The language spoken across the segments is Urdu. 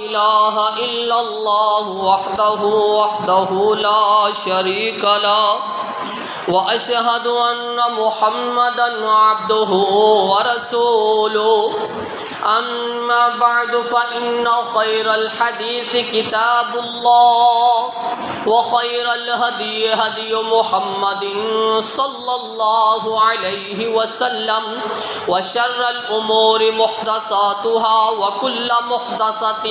إله إلا الله وحده لا شريك له وأشهد أن محمدا عبده ورسوله أما بعد فإن خير الحديث كتاب الله وخير الهدي هدي محمد صلى الله عليه وسلم وشر الأمور محدثاتها وكل محدثة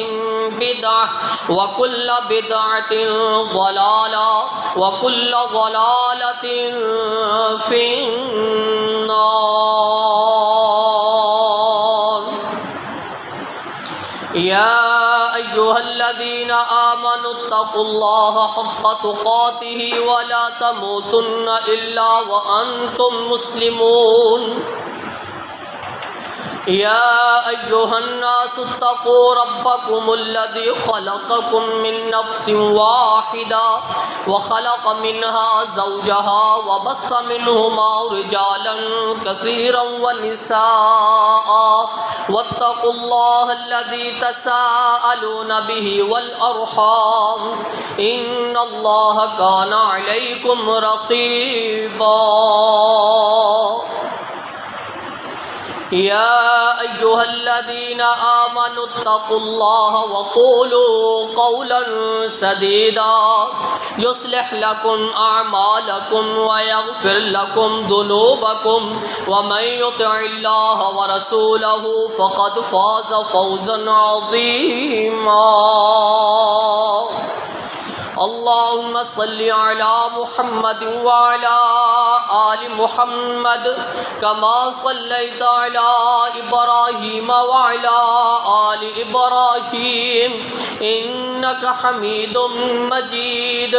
بدعة وكل بدعة ضلالة وكل ضلالة في النار. يا أيها الذين آمنوا اتقوا الله حق تقاته ولا تموتن إلا وأنتم مسلمون. يا أيها الناس اتقوا ربكم الذي خلقكم من نفس واحدة وخلق منها زوجها وبث منهما رجالا كثيرا ونساء واتقوا الله الذي تساءلون به والأرحام إن الله كان عليكم رقيبا. يا أيها الذين آمنوا اتقوا الله وقولوا قولا سديدا يصلح لكم أعمالكم ويغفر لكم ذنوبكم ومن يطع الله ورسوله فقد فاز فوزا عظيما. اللهم صل على محمد وعلى آل محمد كما صليت على إبراهيم وعلى آل إبراهيم إنك حميد مجيد.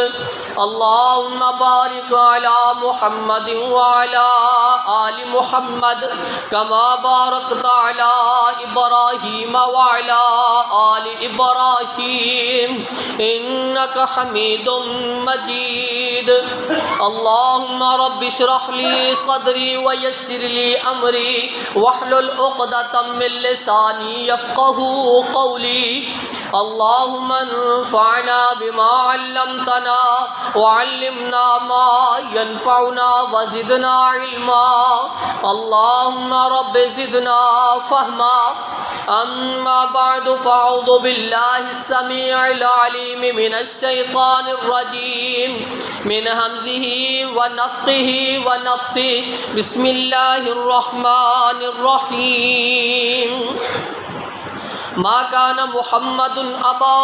اللهم بارك على محمد وعلى آل محمد كما باركت على إبراهيم وعلى آل إبراهيم إنك حميد مجيد. اللهم رب اشرح لي صدري ويسر لي أمري واحلل عقدة من لساني يفقهوا قولي. اللهم انفعنا بما علمتنا وعلمنا ما ينفعنا وزدنا علما. اللهم رب زدنا فهما. أما بعد فأعوذ بالله السميع العليم من الشيطان الرجيم من همزه ونفخه ونفثه. بسم الله الرحمن الرحيم. ما كان محمد أبا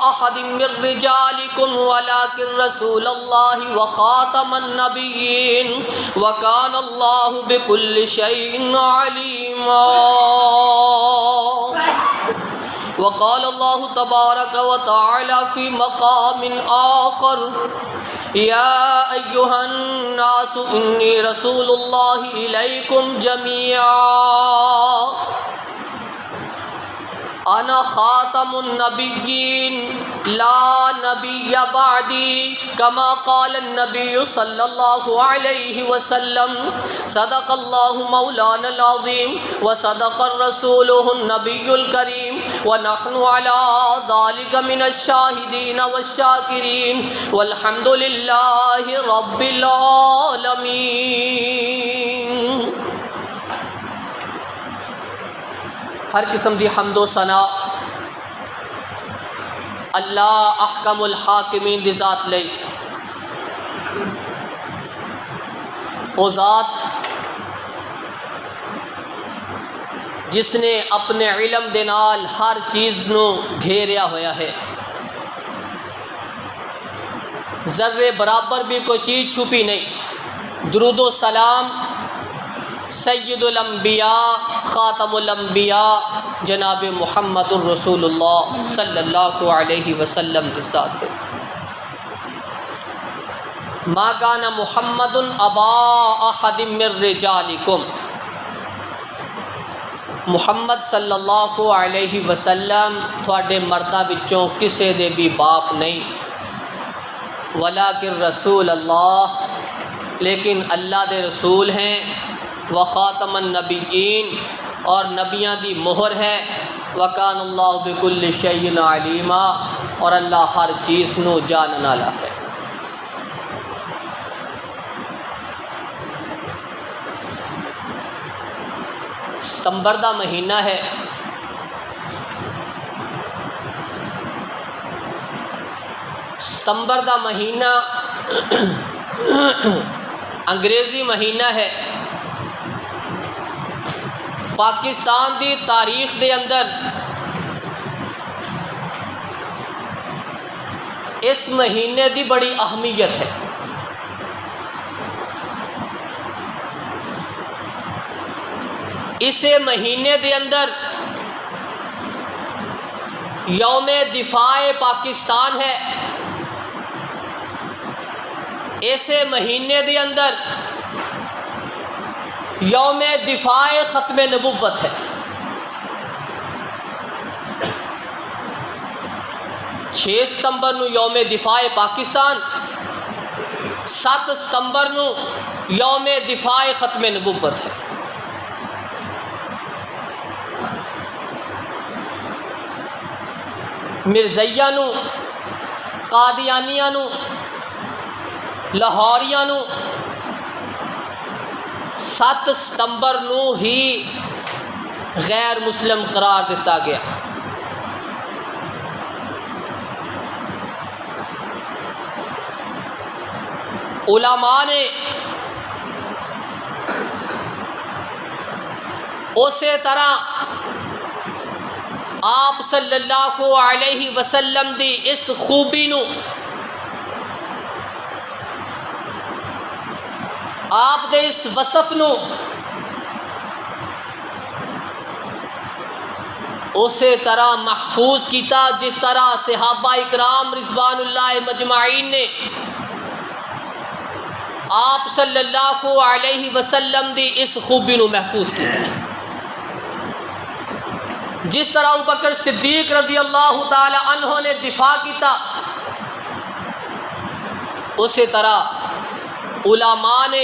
أحد من رجالكم ولكن رسول الله وخاتم النبيين وكان الله بكل شيء عليما. وقال الله تبارك وتعالى في مقام آخر يا أيها الناس إني رسول الله إليكم جميعا أنا خاتم النبيين لا نبي بعدي كما قال النبي صلى الله عليه وسلم. صدق الله مولانا العظيم وصدق رسوله النبي الكريم ونحن على ذلك من الشاهدين والشاكرين والحمد لله رب العالمين. ہر قسم دی حمد و ثنا اللہ احکم الحاکمین دی ذات لئی. او ذات جس نے اپنے علم دے نال ہر چیز نو گھیریا ہویا ہے. ذرے برابر بھی کوئی چیز چھپی نہیں. درود و سلام سید الانبیاء خاتم الانبیاء جناب محمد الرسول اللہ صلی اللہ علیہ وسلم کی ذات ہے. ما کان محمد ابا احد من رجالکم. محمد صلی اللہ علیہ وسلم تھوڑے مردہ بچوں کسے دے بھی باپ نہیں. ولیکن رسول اللہ لیکن اللہ دے رسول ہیں. وخاتم النبیین اور نبیاں دی مہر ہے. وکان اللہ بکل شیء علیما، اور اللہ ہر چیز نو جانن والا ہے۔ ستمبر دا مہینہ ہے، ستمبر دا مہینہ انگریزی مہینہ ہے۔ پاکستان دی تاریخ دے اندر اس مہینے دی بڑی اہمیت ہے۔ اسے مہینے دے اندر یوم دفاع پاکستان ہے، ایسے مہینے دے اندر یوم دفاع ختم نبوت ہے۔ 6 ستمبر نو یوم دفاع پاکستان، 7 ستمبر نو یوم دفاع ختم نبوت ہے۔ مرزیہ نو، قادیانیہ نو، لاہوریہ نو 7 ستمبر نو ہی غیر مسلم قرار دیتا گیا۔ علماء نے اسی طرح آپ صلی اللہ علیہ وسلم دی اس خوبی نو، آپ دے اس وصف نو اسی طرح محفوظ کیتا جس طرح صحابہ اکرام رضوان اللہ مجمعین نے آپ صلی اللہ علیہ وسلم دی اس خوبی نو محفوظ کیتا۔ جس طرح ابوبکر صدیق رضی اللہ تعالی عنہ نے دفاع کیتا، اسی طرح علماء نے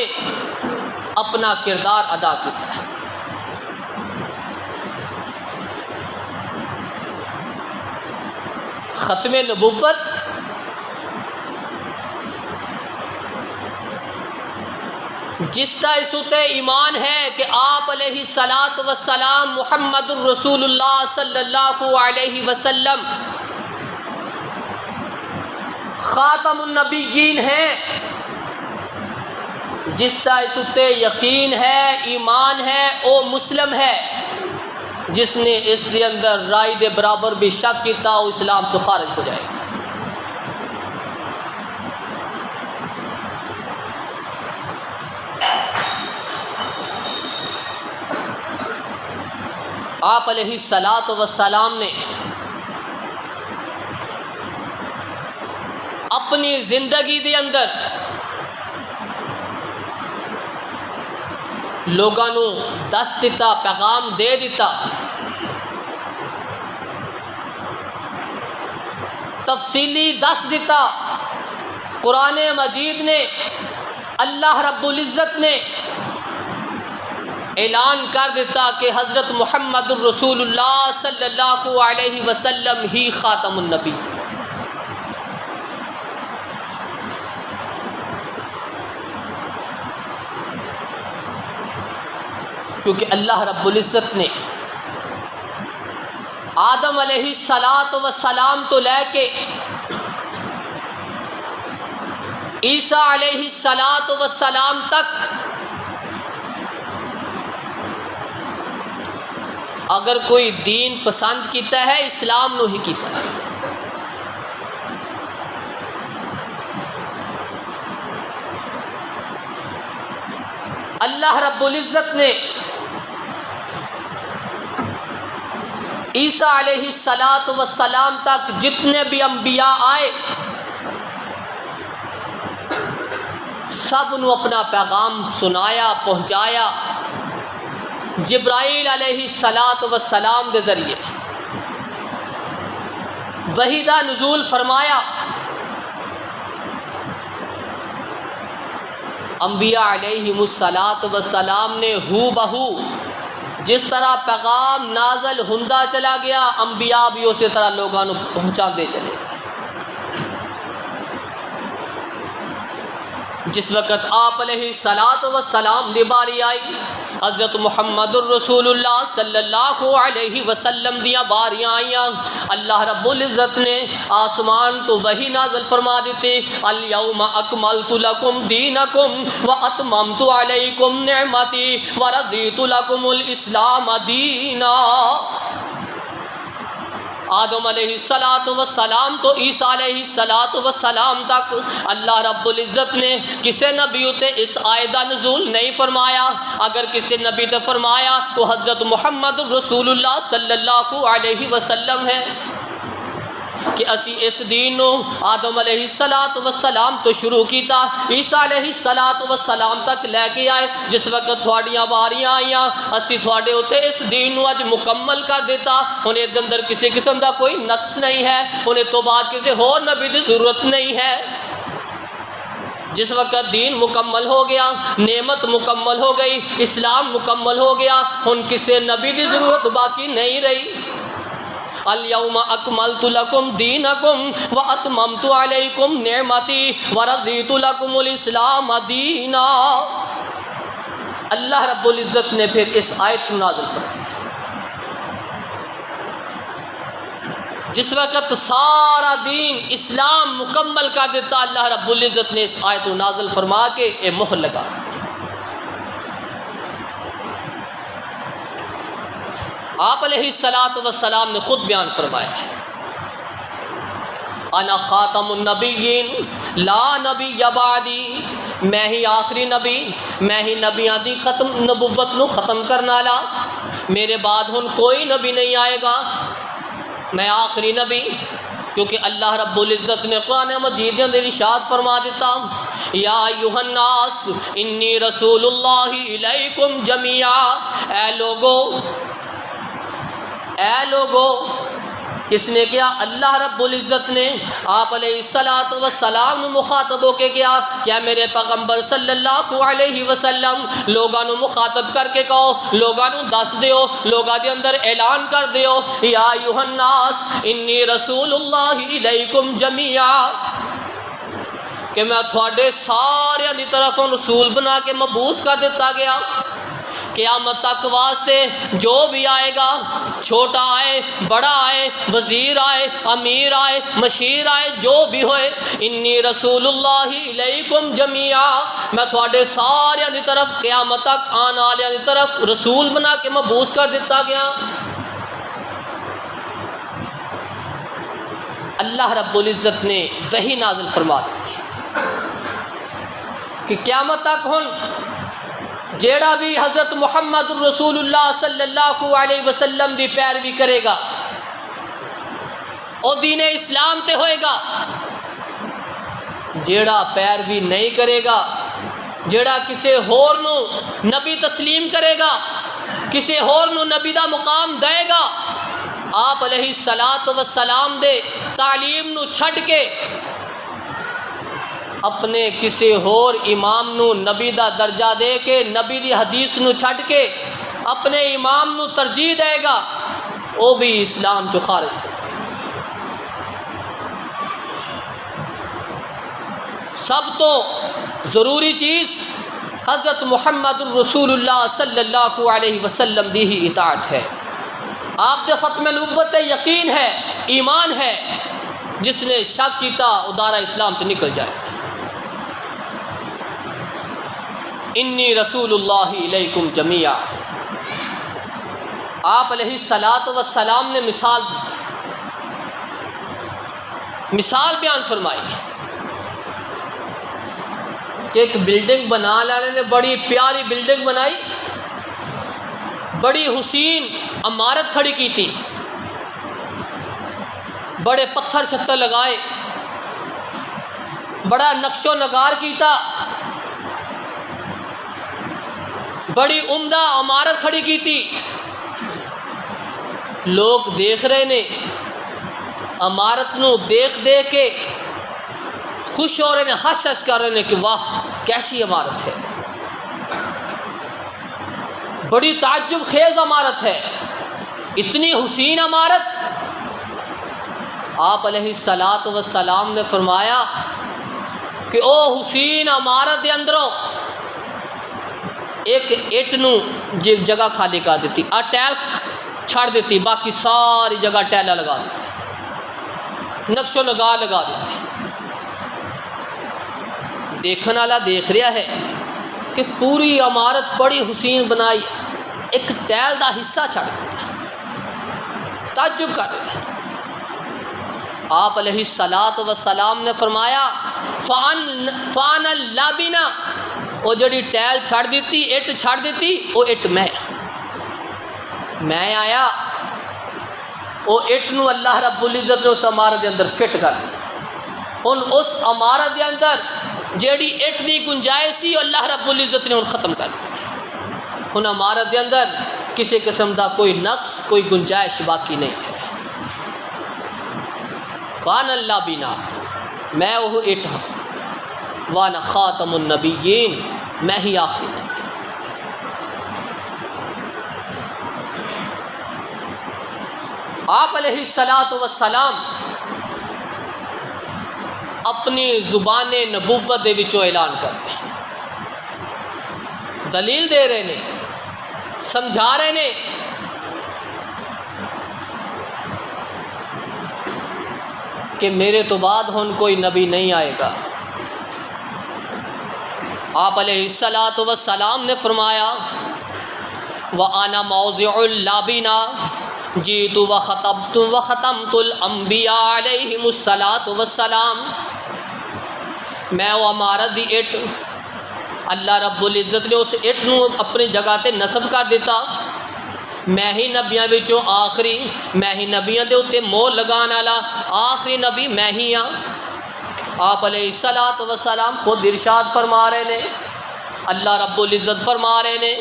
اپنا کردار ادا کیتا۔ ختم نبوت جس کا اس تے ایمان ہے کہ آپ علیہ الصلاۃ والسلام محمد الرسول اللہ صلی اللہ علیہ وسلم خاتم النبیین ہیں، جس کا اس تے یقین ہے، ایمان ہے، او مسلم ہے۔ جس نے اس کے اندر رائے دے برابر بھی شک کیتا وہ اسلام سے خارج ہو جائے گا۔ آپ علیہ الصلاۃ والسلام نے اپنی زندگی دے اندر لوگاں نو دس دیتا، پیغام دے دیتا، تفصیلی دس دیتا۔ قرآن مجید نے، اللہ رب العزت نے اعلان کر دیتا کہ حضرت محمد الرسول اللہ صلی اللہ علیہ وسلم ہی خاتم النبی تھے۔ کیونکہ اللہ رب العزت نے آدم علیہ الصلاۃ والسلام تو لے کے عیسیٰ علیہ الصلاۃ والسلام تک اگر کوئی دین پسند کیتا ہے اسلام نو ہی کیتا ہے۔ اللہ رب العزت نے عیسیٰ علیہ الصلاۃ والسلام تک جتنے بھی انبیاء آئے سب نو اپنا پیغام سنایا، پہنچایا، جبرائیل علیہ الصلاۃ والسلام کے ذریعے وحی دا نزول فرمایا۔ انبیاء علیہ الصلاۃ والسلام نے ہو بہو جس طرح پیغام نازل ہندا چلا گیا، انبیاء بھی اسی طرح لوگوں کو پہنچا دے چلے۔ جس وقت آپ علیہ الصلاۃ والسلام دی باری آئی، حضرت محمد الرسول اللہ صلی اللہ علیہ وسلم دیا باریاں آئیاں، اللہ رب العزت نے آسمان تو وہی نازل فرما دیتے، الیوم اکملت لکم دینکم واتممت علیکم نعمتی ورضیت لکم الاسلام دینا۔ آدم علیہ السلام تو عیسیٰ علیہ السلام تک اللہ رب العزت نے کسی نبی تے اس آیت دا نزول نہیں فرمایا۔ اگر کسی نبی تے فرمایا وہ حضرت محمد رسول اللہ صلی اللہ علیہ وسلم ہے کہ اسی اس دین نو آدم علیہ السلام تو شروع کیتا، عیسیٰ علیہ السلام تک لے کے آئے۔ جس وقت تھوڑیاں باریاں آئیاں، اسی تھوڑے ہوتے اس دین نو اج مکمل کر دیتا، انہیں اندر کسی قسم دا کوئی نقص نہیں ہے، انہیں تو بعد کسی اور نبی دی ضرورت نہیں ہے۔ جس وقت دین مکمل ہو گیا، نعمت مکمل ہو گئی، اسلام مکمل ہو گیا، ان کسی نبی دی ضرورت باقی نہیں رہی۔ الیوم اکملت لکم دینکم واتممت علیکم نعمتی ورضیت لکم الاسلام دینا۔ اللہ رب العزت نے پھر اس آیت کو نازل فرمایا۔ جس وقت سارا دین اسلام مکمل کر دیتا، اللہ رب العزت نے اس آیت کو نازل فرما کے ایک مہر لگا۔ آپ علیہ السلام نے خود بیان فرمایا، انا خاتم النبیین لا نبی بعدی، میں ہی آخری نبی، میں ہی نبیاں دی نبوت نو ختم کرنا لا، میرے بعد ہن کوئی نبی نہیں آئے گا، میں آخری نبی۔ کیونکہ اللہ رب العزت نے قرآن مجید کے اندر ارشاد فرما دیتا، یا ایھا الناس انی رسول اللہ الیکم جمیعا، اے لوگو، کس نے کیا؟ اللہ رب العزت نے آپ علیہ السلام مخاطب ہو کے کیا، کیا میرے پیغمبر صلی اللہ علیہ وسلم لوگاں نو مخاطب کر کے کہو، لوگاں نو دس دیو، لوگاں دے اندر اعلان کر دیو، یا ایھا الناس انی رسول اللہ الیکم جمیعا، کہ میں تھوڑے سارے دی طرف رسول بنا کے مبعوث کر دیتا گیا۔ قیامت تک واسطے جو بھی آئے گا، چھوٹا آئے، بڑا آئے، وزیر آئے، امیر آئے، مشیر آئے، جو بھی ہوئے، انی رسول اللہ علیکم جمیعا، میں تھوڑے سارے دی طرف قیامت تک آنے والے دی طرف رسول بنا کے مبعوث کر دیتا گیا۔ اللہ رب العزت نے وحی نازل فرما دی تھی کہ قیامت تک ہن جیڑا بھی حضرت محمد رسول اللہ صلی اللہ علیہ وسلم دی پیروی کرے گا او دین اسلام تے ہوئے گا، جیڑا پیروی نہیں کرے گا، جیڑا کسی ہور نو نبی تسلیم کرے گا، کسی ہور نو نبی دا مقام دے گا، آپ علیہ السلام دے تعلیم نو چھڈ کے اپنے کسی ہور امام نو نبی دا درجہ دے کے، نبی دی حدیث نو چھڈ کے اپنے امام نو ترجیح دے گا، وہ بھی اسلام چو خارج ہے۔ سب تو ضروری چیز حضرت محمد الرسول اللہ صلی اللہ علیہ وسلم دی ہی اطاعت ہے۔ آپ کے ختم نبوت یقین ہے، ایمان ہے، جس نے شک کیتا وہ دارہ اسلام سے نکل جائے۔ انی رسول اللہ علیکم جمیعا، آپ علیہ السلام نے مثال بیان فرمائی کہ ایک بلڈنگ بنا لانے نے، بڑی پیاری بلڈنگ بنائی، بڑی حسین عمارت کھڑی کی تھی، بڑے پتھر شتر لگائے، بڑا نقش و نگار کیتا، بڑی عمدہ عمارت کھڑی کی تھی۔ لوگ دیکھ رہے نے، عمارت نو دیکھ کے خوش ہو رہے نے، ہش ہش کر رہے نے کہ واہ کیسی عمارت ہے۔ بڑی تعجب خیز عمارت ہے، اتنی حسین عمارت۔ آپ علیہ الصلاۃ والسلام نے فرمایا کہ او حسین عمارت دے اندروں ایک اٹ نو جگہ خالی کر دیتی، ٹیل چھڑ دیتی، باقی ساری جگہ ٹیلا لگا دیتی، نقش و نگار لگا دیتی۔ دیکھنے والا دیکھ رہا ہے کہ پوری عمارت بڑی حسین بنائی، ایک ٹیل دا حصہ چھڑ دیتا، تعجب کر رہے ہیں۔ آپ علیہ الصلاۃ والسلام نے فرمایا فان اللابنا، وہ جڑی ٹیل چھڑ دیتی، اٹ چھڑ دیتی، وہ اٹ میں آیا، وہ اٹ نو اللہ رب العزت نے اس عمارت دے اندر فٹ کر دیا۔ ہن اس عمارت دے اندر جیڑی اٹ دی گنجائش سی اللہ رب العزت نے ختم کر دی۔ ہن عمارت دے اندر کسی قسم دا کوئی نقص، کوئی گنجائش باقی نہیں ہے۔ فان اللہ بنا، میں وہ اٹ ہوں، وانا خاتم النبیین، میں ہی آخری نبی۔ آپ علیہ الصلاۃ والسلام اپنی زبان نبوت دے وچوں اعلان کر رہے ہیں، دلیل دے رہے نے، سمجھا رہے نے کہ میرے تو بعد ہن کوئی نبی نہیں آئے گا۔ آپ علیہ الصلاۃ والسلام نے فرمایا وَأَنَا مَوْضِعُ اللَّابِنَا جِئْتُ وَخَتَمْتُ الْأَنْبِيَاءَ عَلَيْهِمُ الصَّلَاةُ وَالسَّلَامُ، میں وہ عمارت دی اٹ، اللہ رب العزت نے اس اٹ نو اپنی جگہ تے نصب کر دیتا، میں ہی نبیاں وچوں آخری، میں ہی نبیاں دے اوتے مہر لگان والا آخری نبی میں ہی ہاں۔ آپ علیہ الصلاۃ والسلام خود ارشاد فرما رہے نے، اللہ رب العزت فرما رہے نے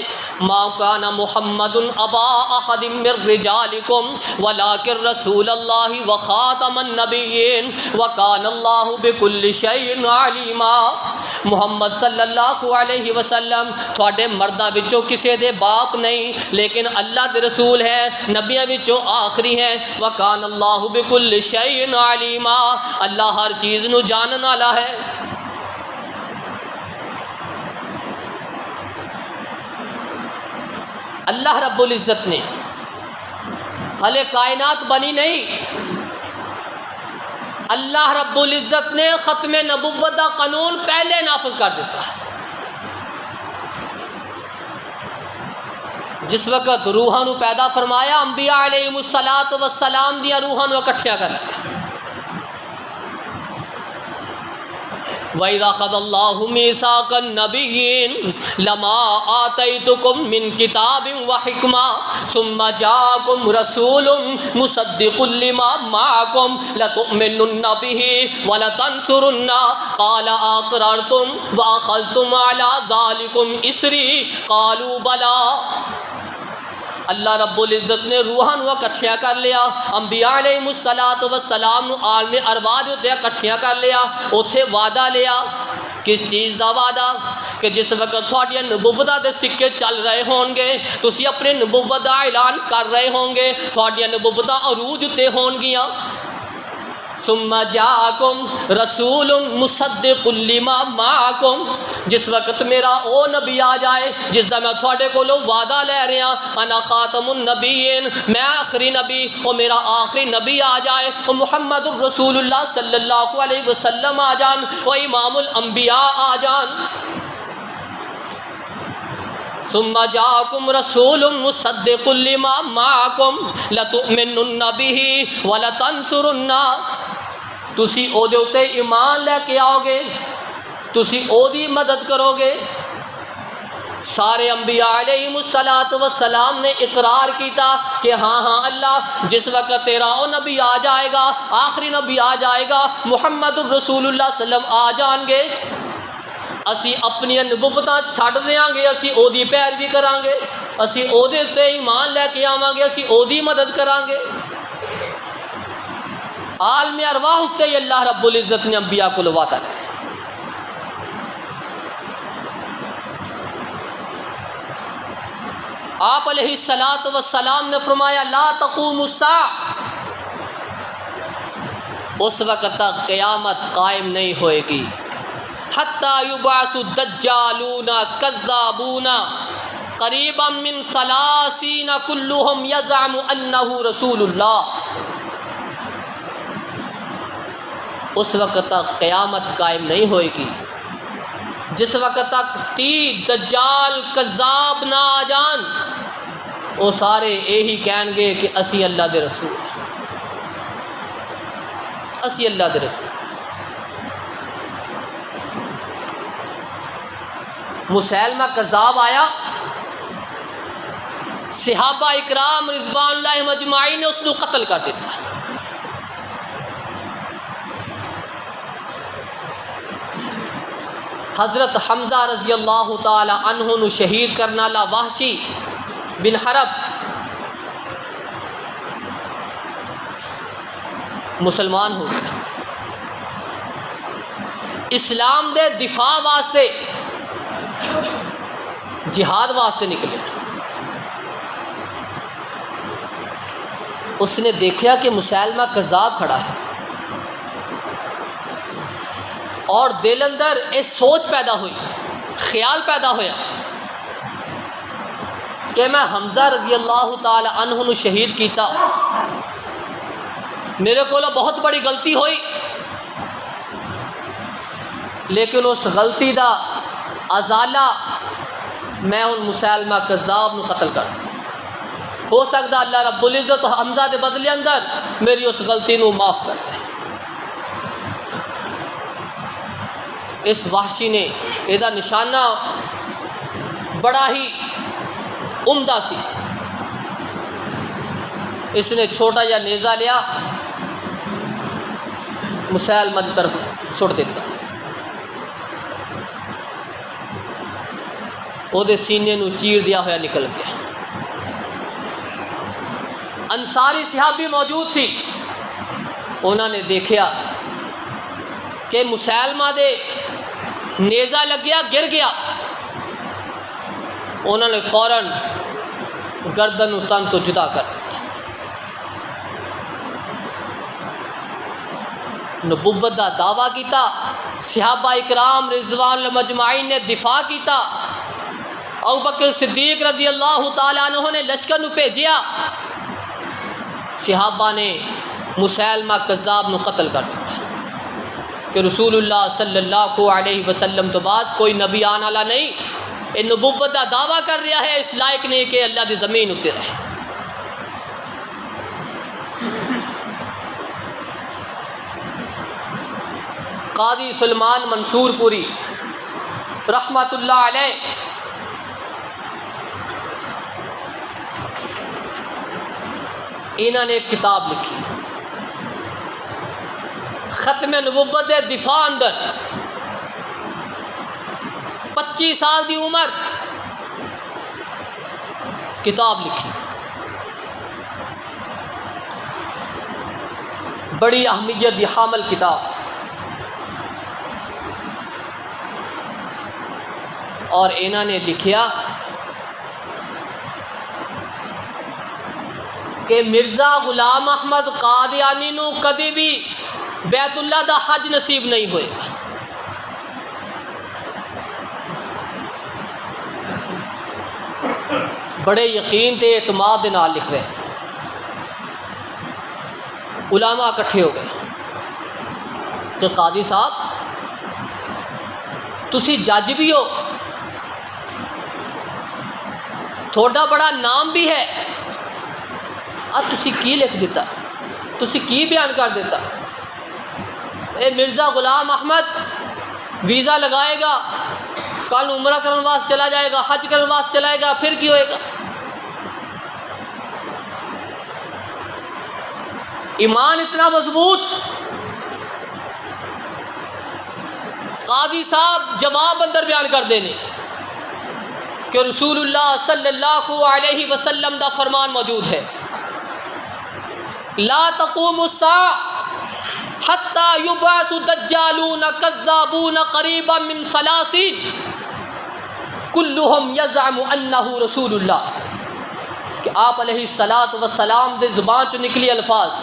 ما کان محمد ابا احد من رجالکم ولکن رسول اللہ وخاتم النبیین وکان اللہ بکل شیء علیما۔ محمد صلی اللہ علیہ وسلم تھوڑے مرداں وچوں کسے دے باپ نہیں، لیکن اللہ دے رسول ہے، نبیاں وچوں آخری ہے، وکان اللہ بکل شیء علیما، اللہ ہر چیز نو جانن والا ہے۔ اللہ رب العزت نے ہلے کائنات بنی نہیں، اللہ رب العزت نے ختم نبوت کا قانون پہلے نافذ کر دیتا۔ جس وقت روحاں نو پیدا فرمایا، انبیاء علیہم الصلاۃ والسلام دیا روحاں نو اکٹھیاں کر لیا۔ وَإِذَا أَخَذَ اللَّهُ مِيثَاقَ النَّبِيِّينَ لَمَا آتَيْتُكُم مِّن كِتَابٍ وَحِكْمَةٍ ثُمَّ جَاءَكُمْ رَسُولٌ مُصَدِّقٌ لِّمَا مَعَكُمْ لَتُؤْمِنُنَّ بِهِ وَلَتَنصُرُنَّهُ قَالَ أَقْرَرْتُمْ وَأَخَذْتُمْ عَلَىٰ ذَلِكُمْ إِصْرِي قَالُوا بَلَىٰ۔ اللہ رب العزت نے روحاں نو اکٹھیاں کر لیا، انبیاء علیہم الصلاۃ والسلام نو عالم ارواح دے اوتے اکٹھیاں کر لیا، اوتھے وعدہ لیا۔ کس چیز دا وعدہ؟ کہ جس وقت تھوڑی نبوت دے سکے چل رہے ہون گے، تسی اپنے نبوت دا اعلان کر رہے ہوں گے، تھوڑی نبوت عروج تے ہون گیاں۔ ثم جاءکم رسول مصدق لما معکم، جس وقت میرا او نبی آ جائے جس دا میں تھوڑے کولو وعدہ لے رہا، انا خاتم النبیین، میں آخری نبی، اور میرا آخری نبی آ جائے، اور محمد الرسول اللہ صلی اللہ علیہ وسلم آ جان، اور امام الانبیاء آ جان۔ ثم جاءکم رسول مصدق لما معکم لتؤمنن به ولتنصرنہ، تسی او دے اوتے ایمان لے کے آؤ گے، تسی او دی مدد کرو گے۔ سارے انبیاء علیہم الصلاۃ والسلام نے اقرار کیتا کہ ہاں ہاں اللہ، جس وقت تیرا او نبی آ جائے گا، آخری نبی آ جائے گا، محمد الرسول اللہ صلی اللہ علیہ وسلم آ جان گے، اسی اپنی نبوتاں چھڈ دیاں گے، اسی او دی پیروی کران گے، اسی او دے تے ایمان لے کے آواں گے، اسی او دی مدد کران گے۔ عالم ارواح تے اللہ رب العزت نے انبیاء کو وعدہ لیا۔ آپ علیہ الصلاۃ والسلام نے فرمایا لا تقوم الساعہ، اس وقت تک قیامت قائم نہیں ہوئے گی، حتی یبعث الدجالون کذابون قریبا من 30 کلہم یزعم انہ رسول اللہ، اس وقت تک قیامت قائم نہیں ہوئے گی جس وقت تک 30 دجال کذاب نہ آ جان، وہ سارے یہی کہیں گے کہ اسی اللہ دے رسول، اسی اللہ دے رسول۔ مسیلمہ کذاب آیا، صحابہ اکرام رضوان اللہ مجمعین نے اس کو قتل کر دیتا۔ حضرت حمزہ رضی اللہ تعالی عنہ نو شہید کرنا لا وحشی بن حرب مسلمان ہو گیا، اسلام دے دفاع واسطے جہاد واسطے نکلے۔ اس نے دیکھا کہ مسیلمہ کذاب کھڑا ہے، اور دل اندر ایک سوچ پیدا ہوئی، خیال پیدا ہویا کہ میں حمزہ رضی اللہ تعالی عنہ نو شہید کیتا، میرے کو بہت بڑی غلطی ہوئی، لیکن اس غلطی دا ازالہ میں ان مسیلمہ کذاب نو قتل کر، ہو سکتا اللہ رب العزت حمزہ دے بدلے اندر میری اس غلطی نو معاف کر دے۔ اس وحشی نے یہ نشانہ بڑا ہی عمدہ سی، اس نے چھوٹا یا نیزہ لیا، مسیلمہ کی طرف سٹ دیتا، وہ دے سینے نو چیر دیا ہوا نکل گیا۔ انصاری صحابی موجود سی، انہوں نے دیکھا کہ مسیلمہ دے نیزہ لگیا، گر گیا، انہوں نے فوراً گردن و تن تو جدا کر دیا۔ نبوت دا دعویٰ کیتا، صحابہ اکرام رضوان مجمعین نے دفاع کیتا، ابوبکر صدیق رضی اللہ تعالیٰ عنہ نے لشکر نو بھیجیا، صحابہ نے مسیلمہ کذاب نو قتل کر دیا کہ رسول اللہ صلی اللہ علیہ وسلم تو بعد کوئی نبی آنے والا نہیں، یہ نبوت کا دعویٰ کر رہا ہے، اس لائق نہیں کہ اللہ دی زمین اتر رہے۔ قاضی سلمان منصور پوری رحمت اللہ علیہ انہوں نے ایک کتاب لکھی، ختم نبوت دے دفاع اندر 25 سال دی عمر کتاب لکھی، بڑی اہمیت دی حامل کتاب، اور انہوں نے لکھیا کہ مرزا غلام احمد قادیانی نو کدی بھی بیت اللہ دا حج نصیب نہیں ہوئے گا۔ بڑے یقین تے اعتماد دے نال لکھ رہے، علماء اکٹھے ہو گئے کہ قاضی صاحب تسی جج بھی ہو، تھوڑا بڑا نام بھی ہے، اب تسی کی لکھ دیتا، تسی کی بیان کر دیتا؟ اے مرزا غلام احمد ویزا لگائے گا، کل عمرہ کرنے واسطے چلا جائے گا، حج کرنے واسطے چلائے گا، پھر کی ہوئے گا؟ ایمان اتنا مضبوط۔ قاضی صاحب جواب اندر بیان کر دینے کہ رسول اللہ صلی اللہ علیہ وسلم دا فرمان موجود ہے، لا تقوم الساعة حتى يبعث دجالون كذابون قریبا من 30 كلهم يزعم انه رسول اللہ۔ کہ آپ علیہ الصلاۃ والسلام دے زبان چ نکلی الفاظ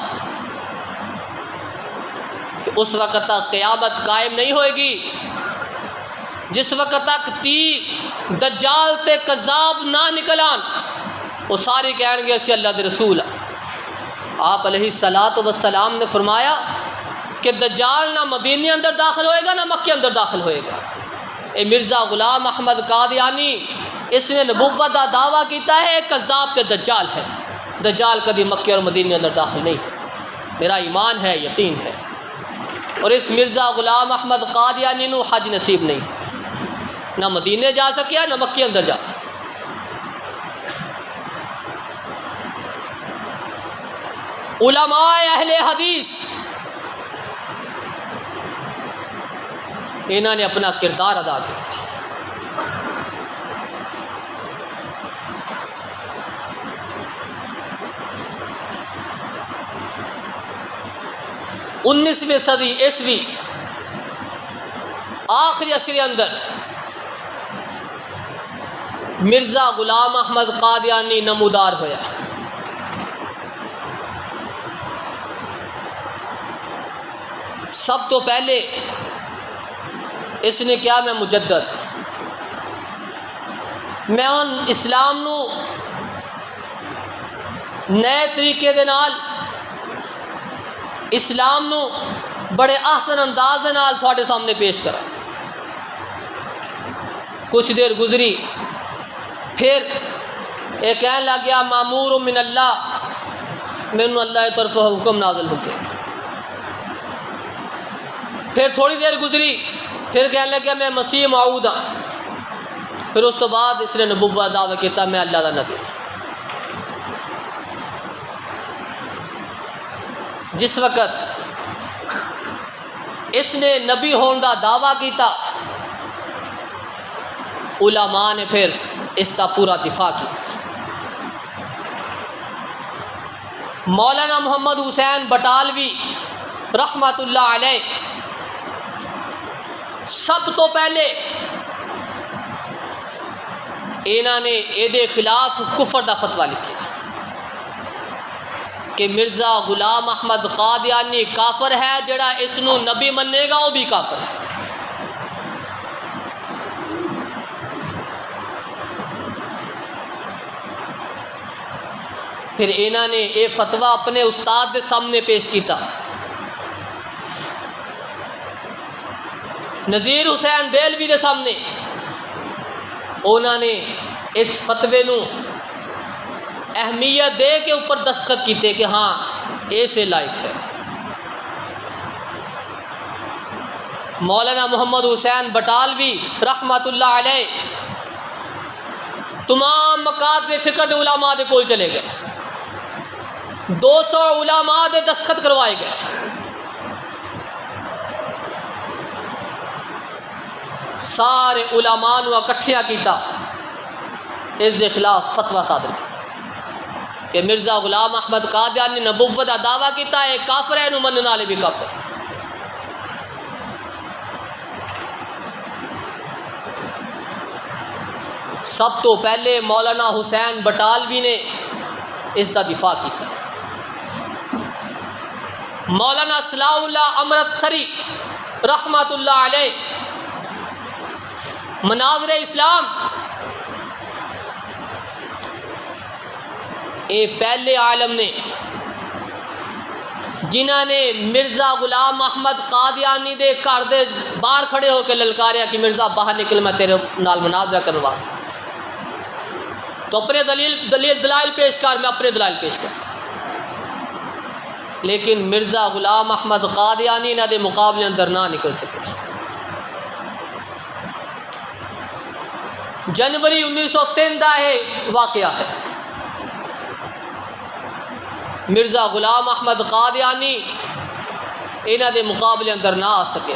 کہ اس وقت تک قیامت قائم نہیں ہوئے گی جس وقت تک دجال تے کذاب نہ نکلان، وہ سارے کہیں گے اسی اللہ دے رسول۔ آپ علیہ الصلاۃ والسلام نے فرمایا کہ دجال نہ مدینے اندر داخل ہوئے گا نہ مکے اندر داخل ہوئے گا۔ اے مرزا غلام احمد قادیانی اس نے نبوت کا دعویٰ کیتا ہے، ایک کذاب تے دجال ہے۔ دجال کبھی مکے اور مدینے اندر داخل نہیں ہے، میرا ایمان ہے، یقین ہے۔ اور اس مرزا غلام احمد قادیانی نو حج نصیب نہیں، نہ مدینے جا سکیا نہ مکے اندر جا سکیا۔ علماء اہل حدیث انہوں نے اپنا کردار ادا کیا۔ انیسویں صدی عیسوی آخری عصر اندر مرزا غلام احمد قادیانی نمودار ہویا۔ سب تو پہلے اس نے کیا، میں مجدد، میں ان اسلام نو نئے طریقے دے نال، اسلام نو بڑے احسن انداز دے نال تھوڑے سامنے پیش کرا۔ کچھ دیر گزری، پھر ایک کہنے لگ گیا مامور من اللہ، مینوں اللہ کی طرف حکم نازل ہو گیا۔ پھر تھوڑی دیر گزری، پھر کہنے لگا میں مسیح موعود ہاں۔ پھر اس تو بعد اس نے نبوت دعویٰ کیتا میں اللہ کا نبی۔ جس وقت اس نے نبی ہون کا دعویٰ کیتا، علماء نے پھر اس کا پورا دفاع کیا۔ مولانا محمد حسین بٹالوی رحمت اللہ علیہ سب تو پہلے انہوں نے یہ خلاف کفر دا فتویٰ لکھا کہ مرزا غلام احمد قادیانی کافر ہے، جڑا اس نو نبی منے گا وہ بھی کافر ہے۔ پھر انہوں نے یہ فتویٰ اپنے استاد کے سامنے پیش کیتا۔ نذیر حسین دہلوی کے سامنے انہوں نے اس فتوے نو اہمیت دے کے اوپر دستخط کیتے کہ ہاں ایسے لائق ہے۔ مولانا محمد حسین بٹالوی رحمت اللہ علیہ تمام مکاتب فقہ دے علماء دے کول چلے گئے، 200 علماء دے دستخط کروائے گئے۔ سارے علماء نو اکٹھیا کیتا، اس دے خلاف فتویٰ صادر کیا کہ مرزا غلام احمد قادیانی نے نبوت کا دعویٰ کیتا ہے، کافر ہے، نو مننے والے بھی کافر۔ سب تو پہلے مولانا حسین بٹالوی نے اس کا دفاع کیتا۔ مولانا صلاح اللہ امرتسری رحمت اللہ علیہ مناظر اسلام، اے پہلے عالم نے جنہوں نے مرزا غلام احمد قادیانی دے گھر دے باہر کھڑے ہو کے للکاریا کہ مرزا باہر نکل، میں تیرے نال مناظرہ کرنے واسطے، تو اپنے دلائل پیش کر، میں اپنے دلائل پیش کر۔ لیکن مرزا غلام احمد قادیانی نہ دے مقابلے اندر نہ نکل سکے۔ جنوری 1903 دا یہ واقعہ ہے۔ مرزا غلام احمد قادیانی انہاں دے مقابلے اندر نہ آ سکے۔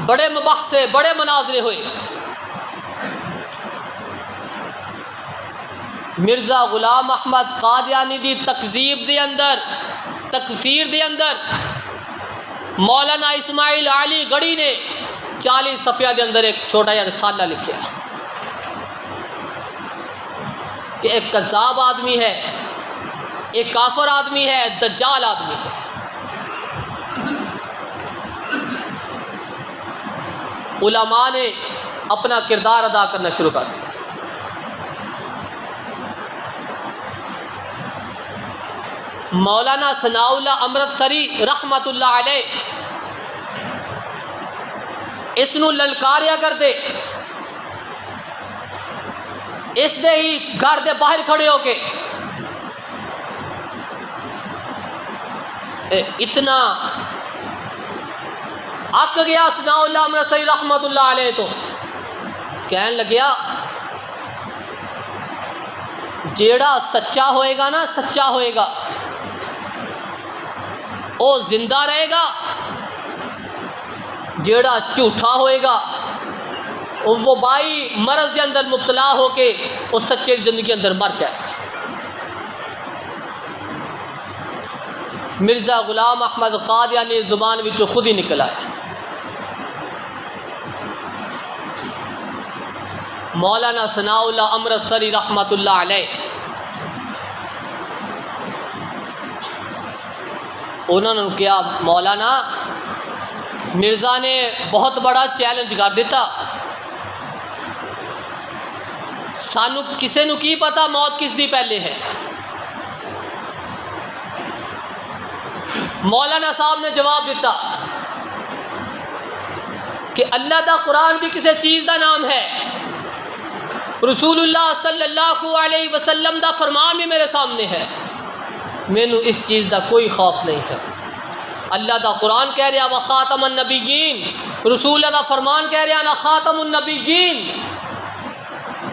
بڑے مباحثے، بڑے مناظرے ہوئے۔ مرزا غلام احمد قادیانی دی تکذیب دے اندر، تکفیر دے اندر مولانا اسماعیل علی گڑھی نے 40 صفحے دے اندر ایک چھوٹا جہا رسالہ لکھیا کہ ایک کذاب آدمی ہے، ایک کافر آدمی ہے، دجال آدمی ہے۔ علماء نے اپنا کردار ادا کرنا شروع کر دیا۔ مولانا ثناء اللہ امرتسری رحمت اللہ علیہ اس نو للکاریا کرتے، اس دے ہی گھر دے باہر کھڑے ہو کے اتنا اک گیا ثناء اللہ امرتسری رحمت اللہ علیہ تو کہنے لگیا جیڑا سچا ہوئے گا نا، سچا ہوئے گا وہ زندہ رہے گا، جیڑا جھوٹا ہوئے گا وہ وبائی مرض کے اندر مبتلا ہو کے وہ سچے زندگی اندر مر جائے گا۔ مرزا غلام احمد قادیانی زبان وچوں خود ہی نکل آیا۔ مولانا ثناء اللہ امرتسری رحمت اللہ علیہ انہوں نے کیا مولانا مرزا نے بہت بڑا چیلنج کر دیتا، سانو کسے نو کی پتا موت کس دی پہلے ہے۔ مولانا صاحب نے جواب دیتا کہ اللہ دا قرآن بھی کسی چیز دا نام ہے، رسول اللہ صلی اللہ علیہ وسلم دا فرمان بھی میرے سامنے ہے، مینوں اس چیز دا کوئی خوف نہیں ہے۔ اللہ دا قرآن کہہ رہا وخاتم النبیین، رسول اللہ دا فرمان کہہ رہا نا خاتم النبیین،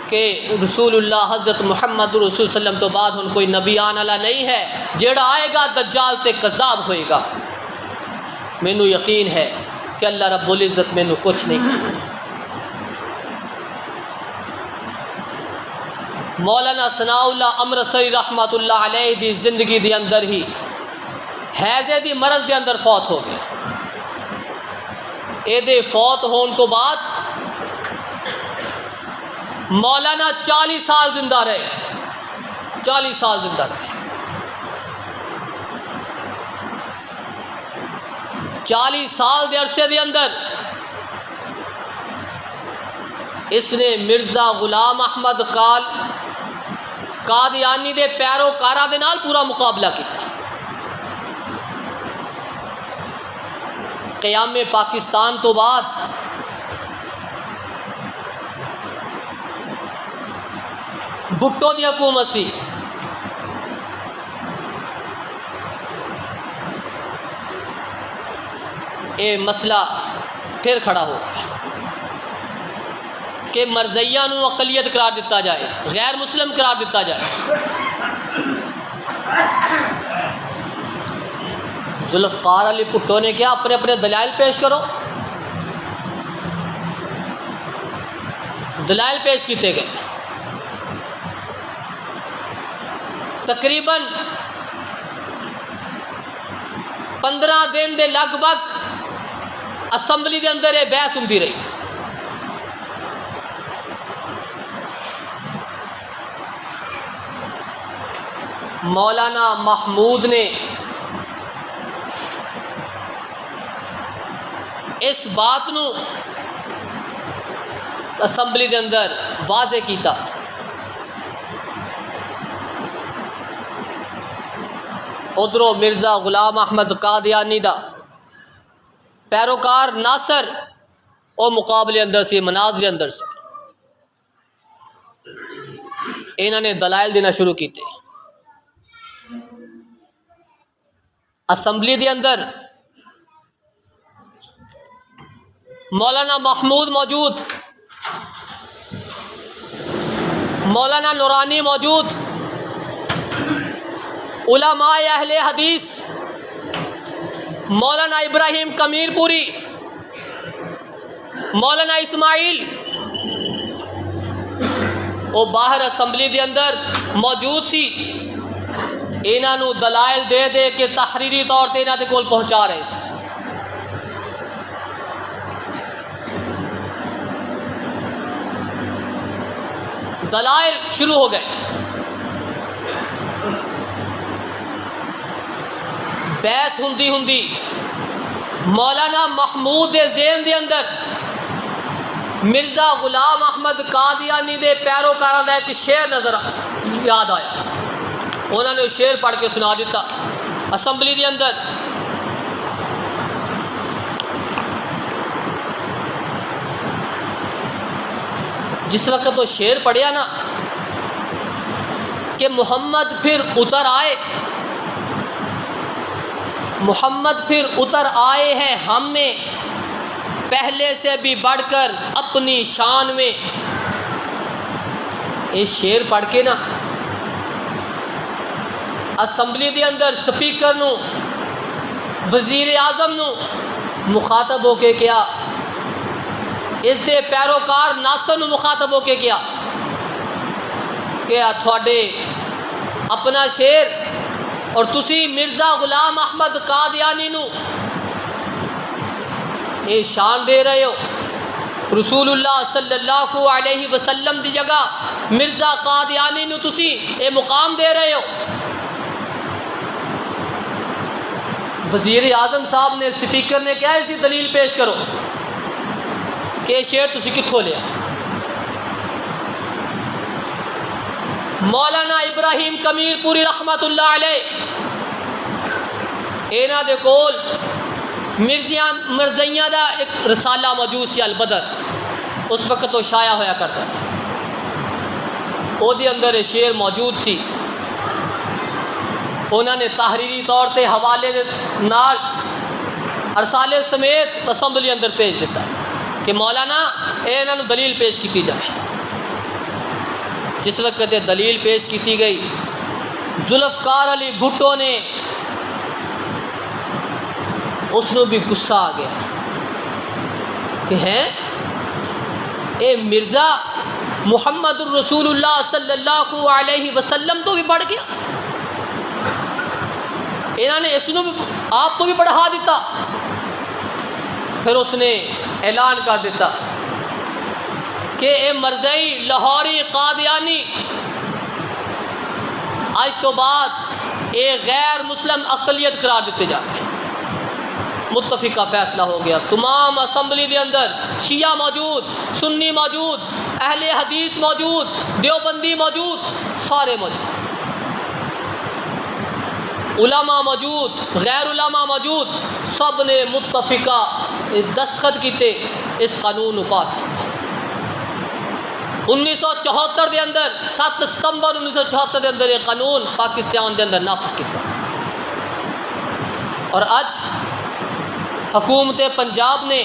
کہ رسول اللہ حضرت محمد رسول صلی اللہ علیہ وسلم تو بعد ہن کوئی نبی آنے والا نہیں ہے، جیڑا آئے گا دجال تے کذاب ہوئے گا۔ مینوں یقین ہے کہ اللہ رب العزت مینوں کچھ نہیں۔ مولانا ثناء اللہ امرتسری رحمت اللہ علیہ دی زندگی دے اندر ہی حیضے دی مرض دے اندر فوت ہو گئے۔ اے دے فوت ہون تو بعد مولانا 40 سال زندہ رہے، 40 سال زندہ رہے۔ 40 سال دے عرصے دے اندر اس نے مرزا غلام احمد قادیانی دے پیروکاراں دے نال پورا مقابلہ کیا۔ قیام پاکستان تو بعد بھٹو دی حکومت سی، اے مسئلہ پھر کھڑا ہو کہ مرزیہ نو اقلیت قرار دیتا جائے، غیر مسلم قرار دیتا جائے۔ ذوالفقار علی بھٹو نے کیا اپنے اپنے دلائل پیش کرو، دلائل پیش کیتے گئے۔ تقریباً 15 دن دے لگ بھگ اسمبلی دے اندر یہ بحث ہوندی رہی۔ مولانا محمود نے اس بات نو اسمبلی دے اندر واضح کیتا ادھروں مرزا غلام احمد قادیانی دا پیروکار ناصر او مقابلے اندر سی، مناظرے اندر سی۔ انہوں نے دلائل دینا شروع کیتے۔ اسمبلی دے اندر مولانا محمود موجود، مولانا نورانی موجود، علماء اہل حدیث، مولانا ابراہیم کمیر پوری، مولانا اسماعیل وہ باہر اسمبلی دے اندر موجود سی۔ انہاں نو دلائل دے دے کے تحریری طور تے انہاں دے کول پہنچا رہے سی۔ دلائل شروع ہو گئے. بحث ہندی ہندی مولانا محمود دے ذہن دے اندر مرزا غلام احمد قادیانی دے پیروکاراں دا ایک شعر نظر یاد آیا. انہوں نے شعر پڑھ کے سنا دیتا اسمبلی دے اندر. جس وقت وہ شعر پڑھیا نا کہ محمد پھر اتر آئے، محمد پھر اتر آئے ہیں ہم میں پہلے سے بھی بڑھ کر اپنی شان میں. یہ شعر پڑھ کے نا اسمبلی دے اندر سپیکر نو، وزیر اعظم نو مخاطب ہو کے کیا، اس دے پیروکار ناصر نو مخاطب ہو کے کیا کہ تھوڑے اپنا شعر اور تسی مرزا غلام احمد قادیانی نو اے شان دے رہے ہو. رسول اللہ صلی اللہ علیہ وسلم دی جگہ مرزا قادیانی نو تسی اے مقام دے رہے ہو. وزیر اعظم صاحب نے، سپیکر نے کیا اس کی دلیل پیش کرو کہ یہ شعر تسی کتھوں لیا. مولانا ابراہیم کمیر پوری رحمت اللہ علیہ اینا دے کول مرزیاں دا ایک رسالہ موجود سی البدر، اس وقت تو شائع ہویا کرتا سی. او دے اندر یہ شعر موجود سی. انہوں نے تحریری طور تے حوالے نال رسالے سمیت اسمبلی اندر پیش دیتا کہ مولانا انہاں نوں دلیل پیش کیتی جائے. جس وقت دلیل پیش کیتی گئی ذوالفقار علی بھٹو نے اس نو بھی غصہ آ گیا کہ ہیں اے مرزا محمد الرسول اللہ صلی اللہ علیہ وسلم تو بھی بڑھ گیا، انہوں نے اس نو بھی آپ کو بھی بڑھا دیتا. پھر اس نے اعلان کر دیتا کہ اے مرزئی لاہوری قادیانی آج تو بعد اے غیر مسلم اقلیت قرار دیتے جاتے. متفقہ فیصلہ ہو گیا. تمام اسمبلی دے اندر شیعہ موجود، سنی موجود، اہل حدیث موجود، دیوبندی موجود، سارے موجود، علماء موجود، غیر علماء موجود، سب نے متفقہ دستخط کیتے، اس قانون کو پاس کیا. 1974 دے اندر 7 ستمبر 1974 دے اندر یہ قانون پاکستان دے اندر نافذ کیا. اور اج حکومت پنجاب نے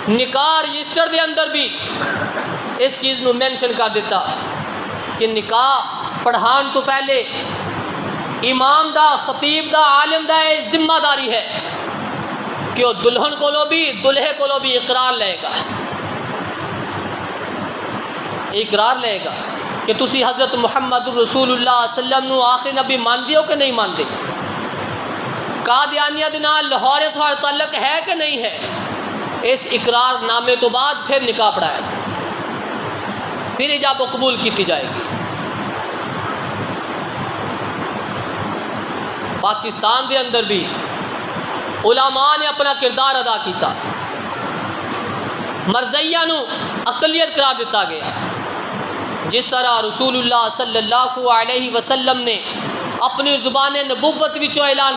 نکاح رجسٹر دے اندر بھی اس چیز نو مینشن کر دیتا کہ نکاح پڑھان تو پہلے امام دا، خطیب دا، عالم دا یہ ذمہ داری ہے کہ وہ دلہن کو بھی دلہے کو بھی اقرار لے گا، اقرار لے گا کہ تسی حضرت محمد رسول اللہ صلی اللہ علیہ وسلم نو آخری نبی مان دیو کہ نہیں مان دے. قادیانیہ دے نال لاہور تھوڑا تعلق ہے کہ نہیں ہے. اس اقرار نامے تو بعد پھر نکاح پڑھایا جائے، پھر ایجاب و قبول کیتی جائے گی. پاکستان دے اندر بھی علماء نے اپنا کردار ادا کیتا. مرزیہ نو اقلیت قرار دیتا گیا. جس طرح رسول اللہ صلی اللہ علیہ وسلم نے اپنی زبان نبوت وچوں اعلان